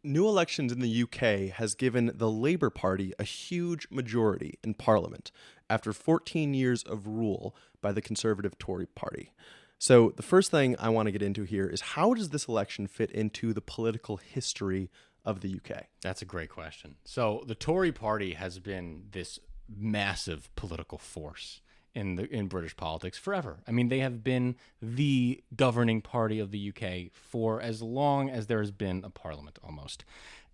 new elections in the UK has given the Labour Party a huge majority in Parliament after 14 years of rule by the Conservative Tory Party. So the first thing I want to get into here is, how does this election fit into the political history of the UK? That's a great question. So the Tory party has been this massive political force in British politics forever. I mean, they have been the governing party of the UK for as long as there has been a parliament, almost.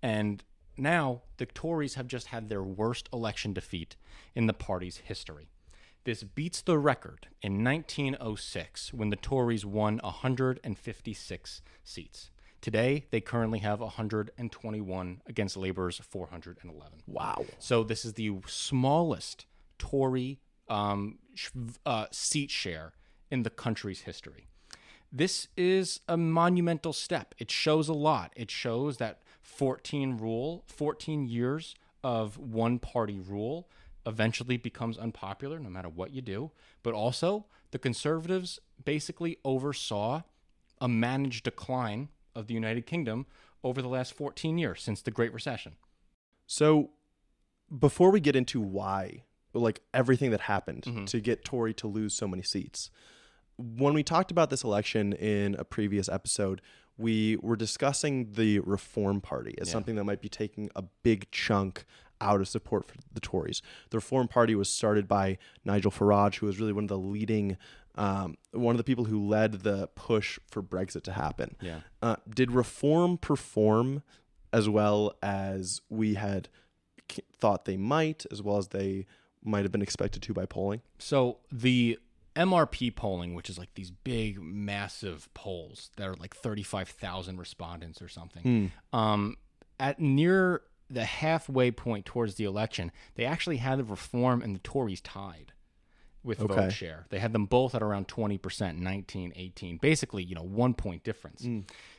And now the Tories have just had their worst election defeat in the party's history. This beats the record in 1906, when the Tories won 156 seats. Today, they currently have 121 against Labour's 411. Wow. So this is the smallest Tory seat share in the country's history. This is a monumental step. It shows a lot. It shows that 14 years of one-party rule eventually becomes unpopular no matter what you do. But also, the Conservatives basically oversaw a managed decline of the United Kingdom over the last 14 years since the Great Recession. So before we get into why, like everything that happened to get Tory to lose so many seats, when we talked about this election in a previous episode, we were discussing the Reform Party as something that might be taking a big chunk out of support for the Tories. The Reform Party was started by Nigel Farage, who was really one of the leading, one of the people who led the push for Brexit to happen. Yeah. Did Reform perform as well as we had thought they might, as well as they might have been expected to by polling? So the MRP polling, which is like these big, massive polls that are like 35,000 respondents or something, at near the halfway point towards the election, they actually had the Reform and the Tories tied with vote share. They had them both at around 20%, 19, 18, basically, 1 point difference.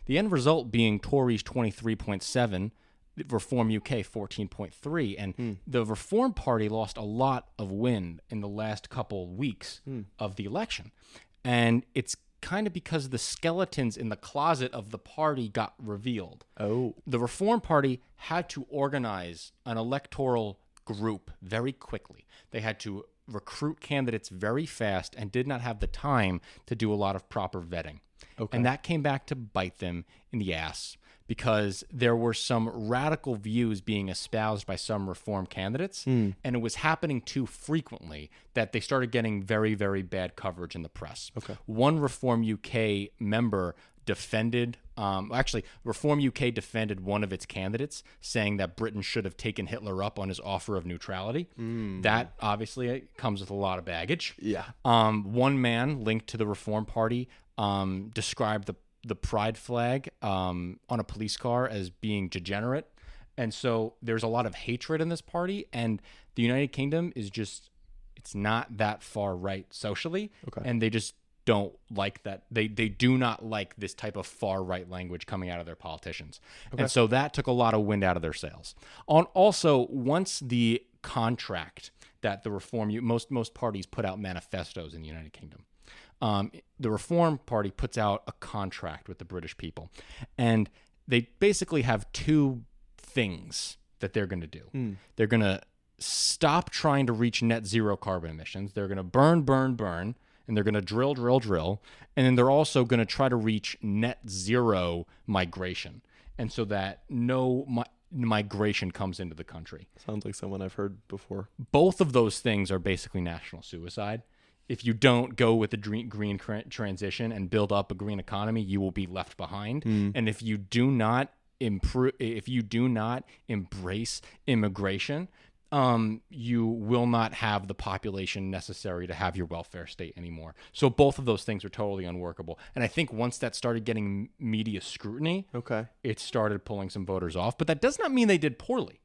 The end result being Tories 23.7, Reform UK 14.3, and the Reform Party lost a lot of wind in the last couple weeks of the election. And it's kind of because the skeletons in the closet of the party got revealed. Oh. The Reform Party had to organize an electoral group very quickly. They had to recruit candidates very fast and did not have the time to do a lot of proper vetting. Okay. And that came back to bite them in the ass, because there were some radical views being espoused by some Reform candidates, and it was happening too frequently that they started getting very, very bad coverage in the press. Okay. One Reform UK member defended, Reform UK defended one of its candidates, saying that Britain should have taken Hitler up on his offer of neutrality. That obviously comes with a lot of baggage. Yeah. One man linked to the Reform Party described the pride flag on a police car as being degenerate. And so there's a lot of hatred in this party, and the United Kingdom is just, it's not that far right socially. Okay. And they just don't like that. They do not like this type of far right language coming out of their politicians. Okay. And so that took a lot of wind out of their sails. Also, once the contract that the most parties put out manifestos in the United Kingdom. The Reform Party puts out a contract with the British people, and they basically have two things that they're going to do. They're going to stop trying to reach net zero carbon emissions. They're going to burn, and they're going to drill, and then they're also going to try to reach net zero migration, and so that no migration comes into the country. Sounds like someone I've heard before. Both of those things are basically national suicide. If you don't go with the green transition and build up a green economy, you will be left behind. And if you do not embrace immigration, you will not have the population necessary to have your welfare state anymore. So both of those things are totally unworkable. And I think once that started getting media scrutiny, it started pulling some voters off. But that does not mean they did poorly.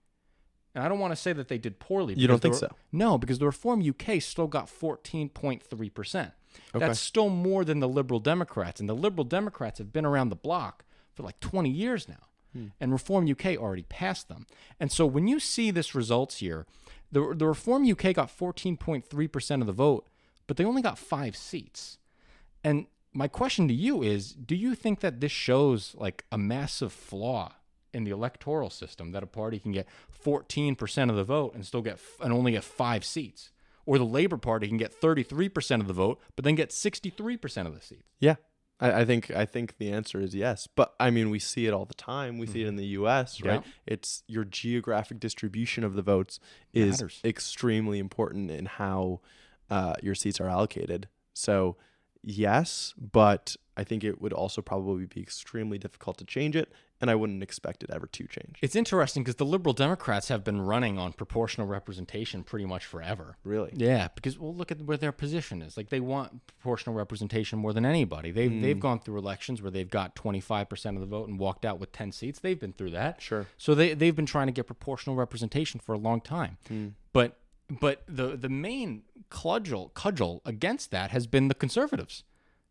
And I don't want to say that they did poorly. You don't think so? No, because the Reform UK still got 14.3%. Okay. That's still more than the Liberal Democrats. And the Liberal Democrats have been around the block for like 20 years now. And Reform UK already passed them. And so when you see this results here, the Reform UK got 14.3% of the vote, but they only got 5 seats. And my question to you is, do you think that this shows like a massive flaw in the electoral system that a party can get 14% of the vote and still and only get 5 seats. Or the Labor Party can get 33% of the vote, but then get 63% of the seats. Yeah. I think the answer is yes. But I mean, we see it all the time. We see it in the US, right? Yeah. It's your geographic distribution of the votes is Matters. extremely important in how your seats are allocated. So yes, but I think it would also probably be extremely difficult to change it, and I wouldn't expect it ever to change. It's interesting because the Liberal Democrats have been running on proportional representation pretty much forever. Really? Yeah, because look at where their position is. Like, they want proportional representation more than anybody. They've gone through elections where they've got 25% of the vote and walked out with 10 seats. They've been through that. Sure. So they've been trying to get proportional representation for a long time. But the main cudgel against that has been the Conservatives.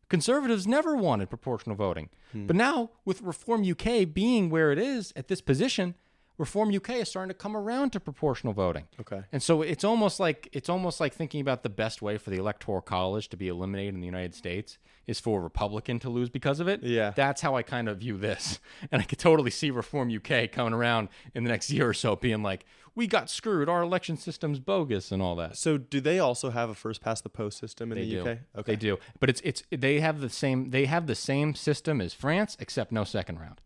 Conservatives never wanted proportional voting. But now, with Reform UK being where it is at this position, Reform UK is starting to come around to proportional voting. Okay. And so it's almost like thinking about the best way for the Electoral College to be eliminated in the United States is for a Republican to lose because of it. Yeah. That's how I kind of view this. And I could totally see Reform UK coming around in the next year or so being like, we got screwed, our election system's bogus and all that. So do they also have a first past the post system in the UK? Okay. They do. But they have the same system as France except no second round.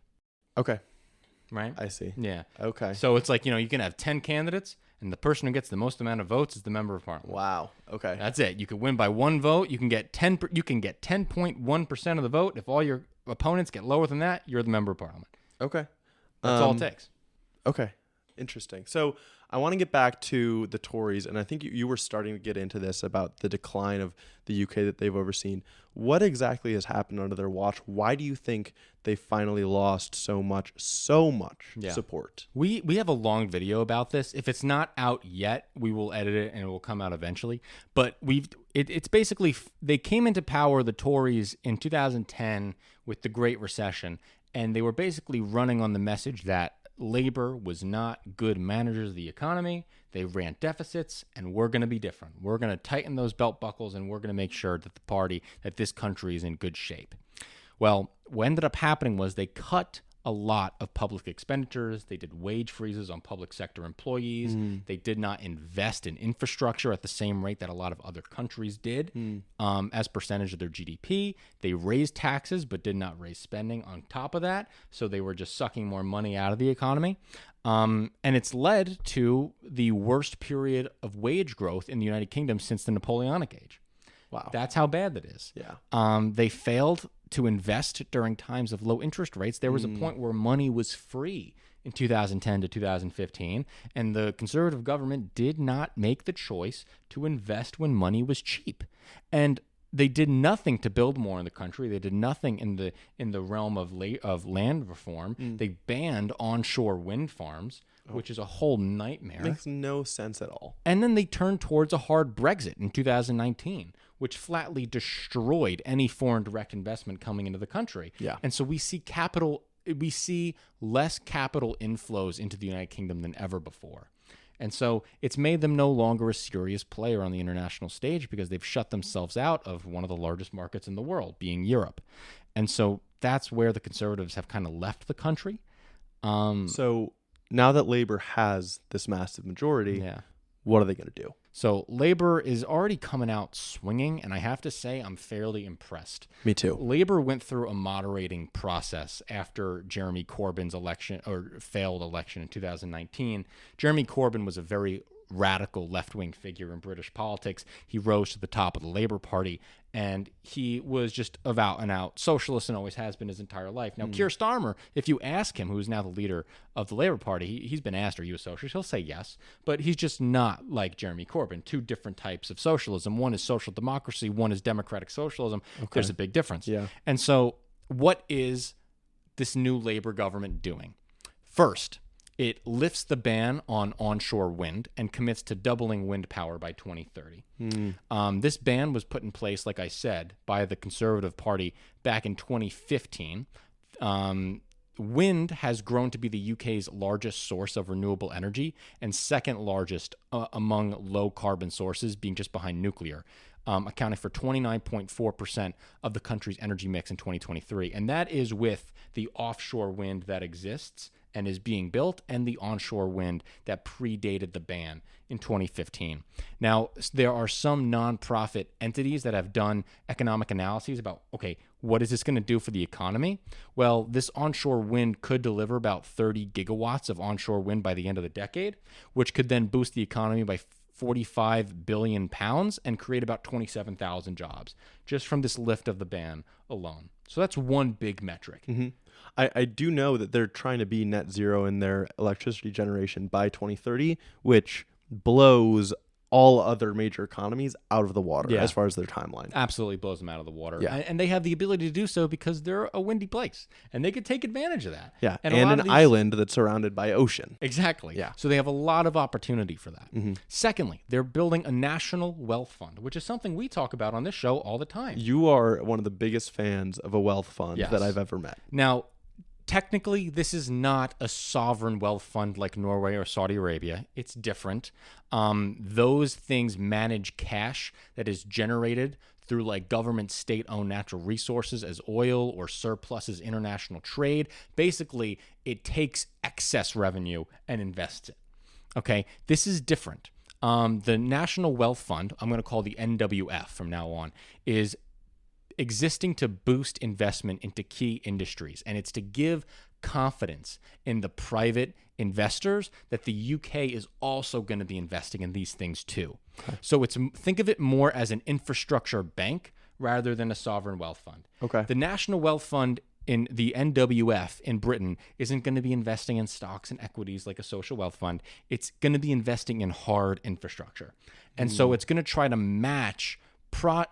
Okay. Right? I see. Yeah. Okay. So it's like, you can have 10 candidates and the person who gets the most amount of votes is the member of parliament. Wow. Okay. That's it. You could win by 1 vote. You can get 10.1% of the vote. If all your opponents get lower than that, you're the member of parliament. Okay. That's all it takes. Okay. Interesting. So I want to get back to the Tories, and I think you were starting to get into this about the decline of the UK that they've overseen. What exactly has happened under their watch? Why do you think they finally lost so much support? We have a long video about this. If it's not out yet, we will edit it and it will come out eventually. But it's basically, they came into power, the Tories, in 2010 with the Great Recession, and they were basically running on the message that Labor was not good managers of the economy. They ran deficits, and we're going to be different. We're going to tighten those belt buckles, and we're going to make sure that this country is in good shape. Well, what ended up happening was they cut a lot of public expenditures. They did wage freezes on public sector employees. They did not invest in infrastructure at the same rate that a lot of other countries did as percentage of their GDP. They raised taxes but did not raise spending on top of that. So they were just sucking more money out of the economy. And it's led to the worst period of wage growth in the United Kingdom since the Napoleonic age. Wow. That's how bad that is. Yeah. They failed to invest during times of low interest rates. There was a point where money was free in 2010 to 2015, and the Conservative government did not make the choice to invest when money was cheap. And they did nothing to build more in the country. They did nothing in the realm of land reform. They banned onshore wind farms, which is a whole nightmare. Makes no sense at all. And then they turned towards a hard Brexit in 2019, which flatly destroyed any foreign direct investment coming into the country. Yeah. And so we see less capital inflows into the United Kingdom than ever before. And so it's made them no longer a serious player on the international stage because they've shut themselves out of one of the largest markets in the world, being Europe. And so that's where the Conservatives have kind of left the country. So now that Labor has this massive majority, what are they going to do? So Labor is already coming out swinging, and I have to say I'm fairly impressed. Me too. Labor went through a moderating process after Jeremy Corbyn's failed election in 2019. Jeremy Corbyn was a very radical left-wing figure in British politics. He rose to the top of the Labour Party, and he was just a out-and-out socialist and always has been his entire life. Now, Keir Starmer, if you ask him, who is now the leader of the Labour Party, he's been asked, are you a socialist? He'll say yes, but he's just not like Jeremy Corbyn. Two different types of socialism. One is social democracy, one is democratic socialism. Okay. There's a big difference. Yeah. And so what is this new Labour government doing? First, it lifts the ban on onshore wind and commits to doubling wind power by 2030. This ban was put in place, like I said, by the Conservative Party back in 2015. Wind has grown to be the UK's largest source of renewable energy and second largest among low carbon sources, being just behind nuclear, accounting for 29.4% of the country's energy mix in 2023. And that is with the offshore wind that exists and is being built, and the onshore wind that predated the ban in 2015. Now, there are some nonprofit entities that have done economic analyses about, okay, what is this going to do for the economy? Well, this onshore wind could deliver about 30 gigawatts of onshore wind by the end of the decade, which could then boost the economy by 45 billion pounds and create about 27,000 jobs just from this lift of the ban alone. So that's one big metric. Mm-hmm. I do know that they're trying to be net zero in their electricity generation by 2030, which blows all other major economies out of the water as far as their timeline. Absolutely blows them out of the water. Yeah. And they have the ability to do so because they're a windy place and they could take advantage of that. Yeah. And an island that's surrounded by ocean. Exactly. Yeah. So they have a lot of opportunity for that. Mm-hmm. Secondly, they're building a national wealth fund, which is something we talk about on this show all the time. You are one of the biggest fans of a wealth fund that I've ever met. Now, technically, this is not a sovereign wealth fund like Norway or Saudi Arabia. It's different. Those things manage cash that is generated through like government state-owned natural resources as oil or surpluses international trade. Basically, it takes excess revenue and invests it. Okay, this is different. The National Wealth Fund, I'm going to call the NWF from now on, is existing to boost investment into key industries, and it's to give confidence in the private investors that the UK is also going to be investing in these things too. Okay. So think of it more as an infrastructure bank rather than a sovereign wealth fund. Okay. The National Wealth Fund in the NWF in Britain isn't going to be investing in stocks and equities like a social wealth fund. It's going to be investing in hard infrastructure. And so it's going to try to match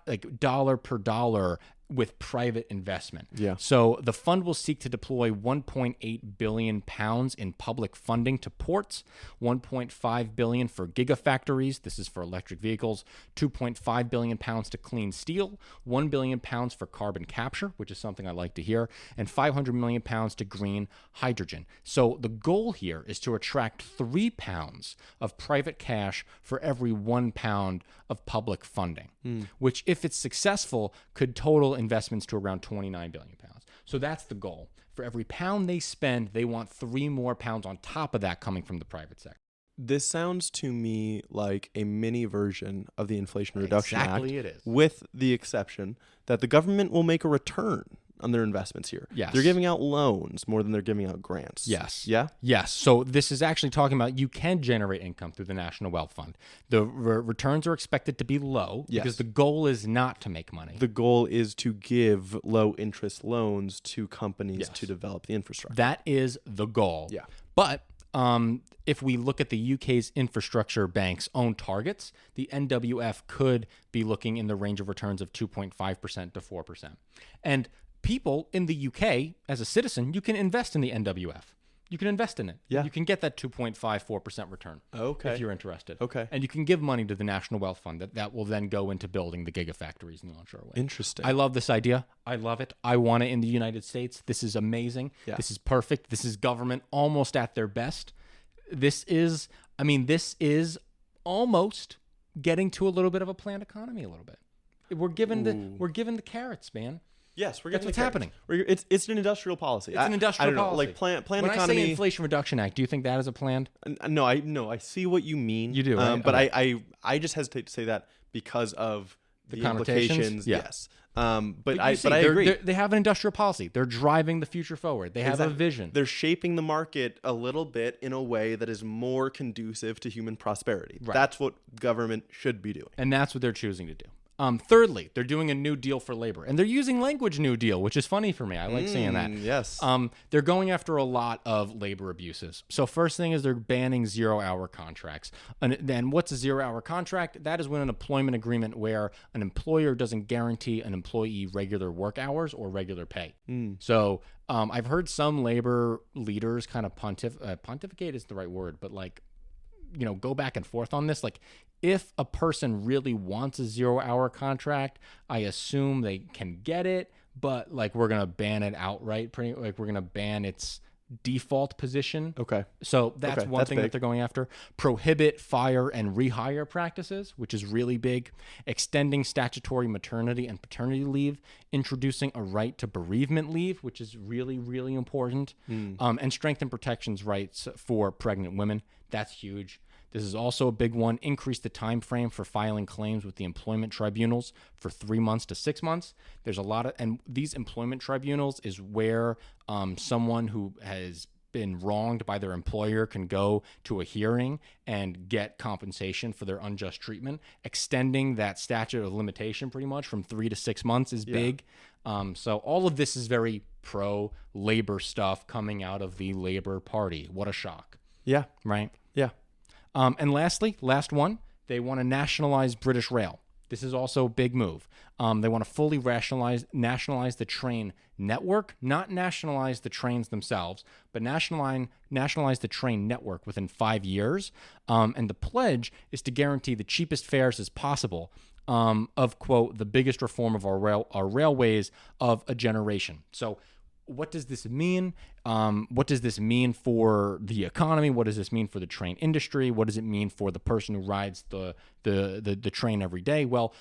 like dollar per dollar with private investment. Yeah. So the fund will seek to deploy 1.8 billion pounds in public funding to ports, 1.5 billion for gigafactories, this is for electric vehicles, 2.5 billion pounds to clean steel, 1 billion pounds for carbon capture, which is something I like to hear, and 500 million pounds to green hydrogen. So the goal here is to attract 3 pounds of private cash for every 1 pound of public funding, which if it's successful could total investments to around 29 billion pounds. So that's the goal. For every pound they spend, they want 3 more pounds on top of that coming from the private sector. This sounds to me like a mini version of the Inflation Reduction Act. Exactly it is. With the exception that the government will make a return on their investments here. Yes. They're giving out loans more than they're giving out grants. Yes. Yeah? Yes. So this is actually talking about you can generate income through the National Wealth Fund. The returns are expected to be low because the goal is not to make money. The goal is to give low interest loans to companies to develop the infrastructure. That is the goal. Yeah. But if we look at the UK's infrastructure bank's own targets, the NWF could be looking in the range of returns of 2.5% to 4%. And people in the UK, as a citizen, you can invest in the NWF. You can invest in it. Yeah. You can get that 2.54% return. Okay. If you're interested. Okay. And you can give money to the National Wealth Fund that will then go into building the gigafactories in the onshore wind. Interesting. I love this idea. I love it. I want it in the United States. This is amazing. Yeah. This is perfect. This is government almost at their best. This is almost getting to a little bit of a planned economy a little bit. We're given the carrots, man. Yes, we're That's getting what's happening. It's an industrial policy. It's an industrial policy. Like planned when economy. I say Inflation Reduction Act, do you think that is a planned? No, I see what you mean. You do, right? But Okay. I just hesitate to say that because of the connotations? implications. Yeah. Yes. But you I see, agree. They have an industrial policy. They're driving the future forward. They have a vision. They're shaping the market a little bit in a way that is more conducive to human prosperity. Right. That's what government should be doing. And that's what they're choosing to do. Thirdly, they're doing a new deal for labor, and they're using language new deal, which is funny for me. I like saying that. Yes. They're going after a lot of labor abuses. So first thing is they're banning 0-hour contracts. And then what's a 0-hour contract? That is when an employment agreement where an employer doesn't guarantee an employee regular work hours or regular pay. So I've heard some labor leaders kind of pontificate is the right word, but like, go back and forth on this. Like, if a person really wants a 0-hour contract, I assume they can get it, but like we're going to ban it outright. We're going to ban its default position. Okay. So that's one thing big. that they're going after. Prohibit, fire, and rehire practices, which is really big. Extending statutory maternity and paternity leave. Introducing a right to bereavement leave, which is really, really important. And strengthen protections rights for pregnant women. That's huge. This is also a big one. Increase the time frame for filing claims with the employment tribunals for 3 months to 6 months. There's a lot of, and these employment tribunals is where someone who has been wronged by their employer can go to a hearing and get compensation for their unjust treatment. Extending that statute of limitation pretty much from 3 to 6 months is big. So all of this is very pro-labor stuff coming out of the Labor Party. What a shock. Yeah. Right? Yeah. And lastly, last one, they want to nationalize British Rail. This is also a big move. They want to fully nationalize the train network, not nationalize the trains themselves, but nationalize the train network within 5 years. And the pledge is to guarantee the cheapest fares as possible of, quote, the biggest reform of our railways of a generation. So what does this mean? What does this mean for the economy? What does this mean for the train industry? What does it mean for the person who rides the train every day? Well,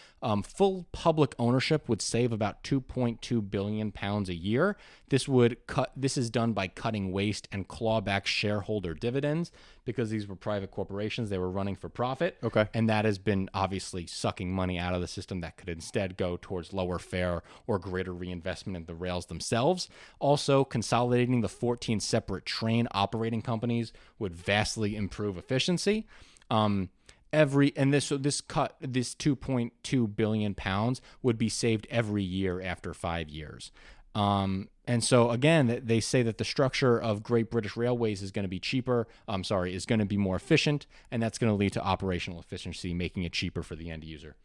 full public ownership would save about 2.2 billion pounds a year. This is done by cutting waste and clawback shareholder dividends, because these were private corporations. They were running for profit. Okay. And that has been obviously sucking money out of the system that could instead go towards lower fare or greater reinvestment in the rails themselves. Also, consolidating the 14 separate train operating companies would vastly improve efficiency. This 2.2 billion pounds would be saved every year after 5 years. And so again, they say that the structure of Great British Railways is going to be is going to be more efficient, and that's going to lead to operational efficiency, making it cheaper for the end user.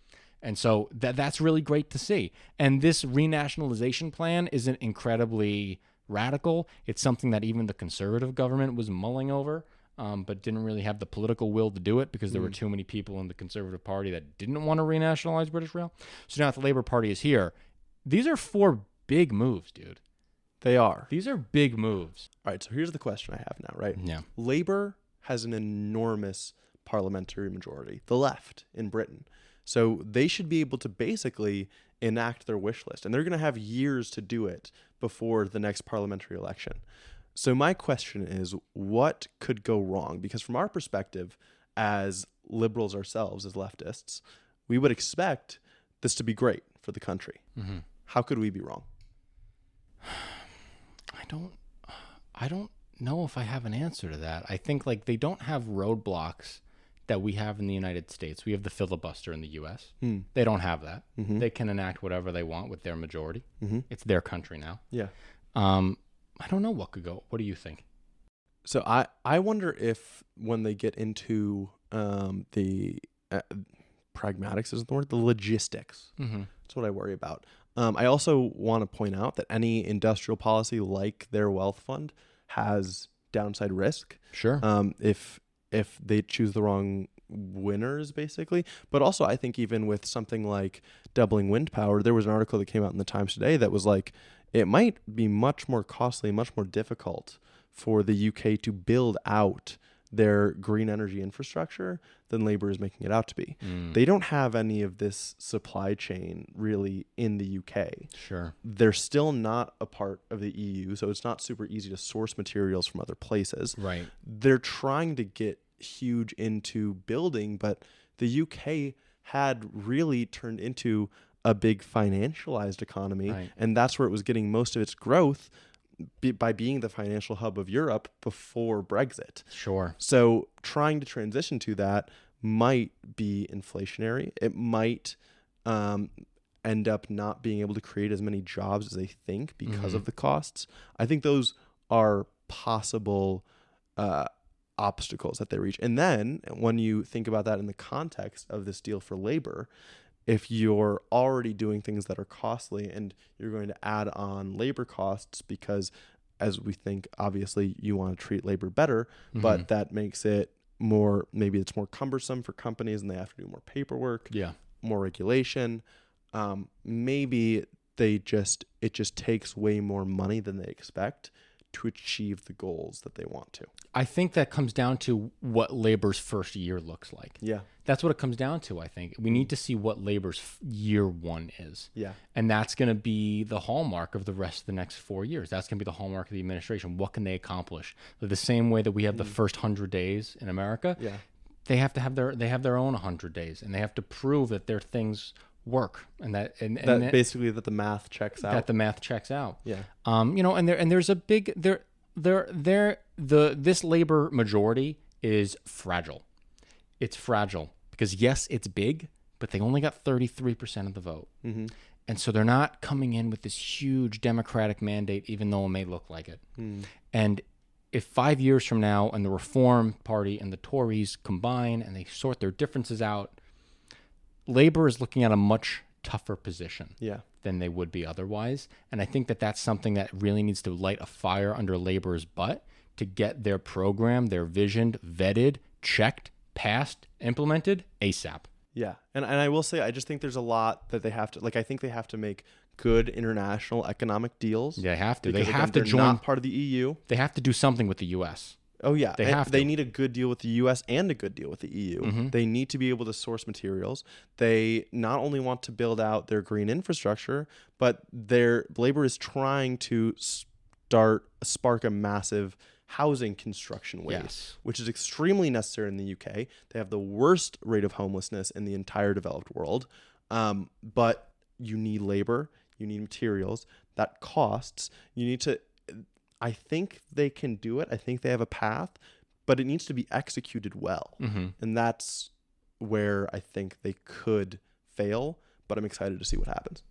And so that's really great to see. And this renationalization plan isn't incredibly radical. It's something that even the conservative government was mulling over, but didn't really have the political will to do it because there were too many people in the Conservative Party that didn't want to renationalize British Rail. So now that the Labour Party is here, these are 4 big moves, dude. They are. These are big moves. All right, so here's the question I have now, right? Yeah. Labour has an enormous parliamentary majority, the left in Britain. So they should be able to basically enact their wish list, and they're going to have years to do it before the next parliamentary election. So my question is, what could go wrong? Because from our perspective, as liberals ourselves, as leftists, we would expect this to be great for the country. Mm-hmm. How could we be wrong? I don't know if I have an answer to that. I think like they don't have roadblocks that we have in the United States. We have the filibuster in the U.S. They don't have that. Mm-hmm. They can enact whatever they want with their majority. Mm-hmm. It's their country now. Yeah. I don't know what could go. What do you think? So I wonder if when they get into the pragmatics isn't the word, the logistics. Mm-hmm. That's what I worry about. I also want to point out that any industrial policy like their wealth fund has downside risk. Sure. If they choose the wrong winners, basically. But also, I think even with something like doubling wind power, there was an article that came out in the Times today that was like, it might be much more costly, much more difficult for the UK to build out their green energy infrastructure than Labour is making it out to be. They don't have any of this supply chain really in the UK. Sure. They're still not a part of the EU, so it's not super easy to source materials from other places. Right. They're trying to get huge into building, but the UK had really turned into a big financialized economy, right. And that's where it was getting most of its growth by being the financial hub of Europe before Brexit. Sure. So trying to transition to that might be inflationary. It might end up not being able to create as many jobs as they think because of the costs. I think those are possible obstacles that they reach. And then when you think about that in the context of this deal for labor, if you're already doing things that are costly and you're going to add on labor costs because, as we think, obviously you want to treat labor better, but that makes it more, maybe it's more cumbersome for companies and they have to do more paperwork, more regulation. Maybe it just takes way more money than they expect to achieve the goals that they want to. I think that comes down to what labor's first year looks like. Yeah. That's what it comes down to, I think. We need to see what labor's year one is. Yeah. And that's going to be the hallmark of the rest of the next 4 years. That's going to be the hallmark of the administration. What can they accomplish? The same way that we have the first 100 days in America, Yeah. they have to have their own 100 days, and they have to prove that their things work, and that basically that the math checks out. That the math checks out. Yeah. There's a big this labor majority is fragile. It's fragile because yes, it's big, but they only got 33% of the vote. Mm-hmm. And so they're not coming in with this huge Democratic mandate, even though it may look like it. And if 5 years from now and the Reform Party and the Tories combine and they sort their differences out, Labor is looking at a much tougher position than they would be otherwise. And I think that that's something that really needs to light a fire under Labor's butt to get their program, their vision vetted, checked, passed, implemented ASAP. Yeah. And I will say, I just think there's a lot that they have to, I think they have to make good international economic deals. They have to. Because, they have to they're join. not part of the EU. They have to do something with the U.S. Oh, yeah. They need a good deal with the U.S. and a good deal with the EU. Mm-hmm. They need to be able to source materials. They not only want to build out their green infrastructure, but their Labor is trying to spark a massive housing construction wave, which is extremely necessary in the UK. They have the worst rate of homelessness in the entire developed world. But you need labor, you need materials, that costs. You need to, I think they can do it. I think they have a path, but it needs to be executed well. Mm-hmm. And that's where I think they could fail, but I'm excited to see what happens.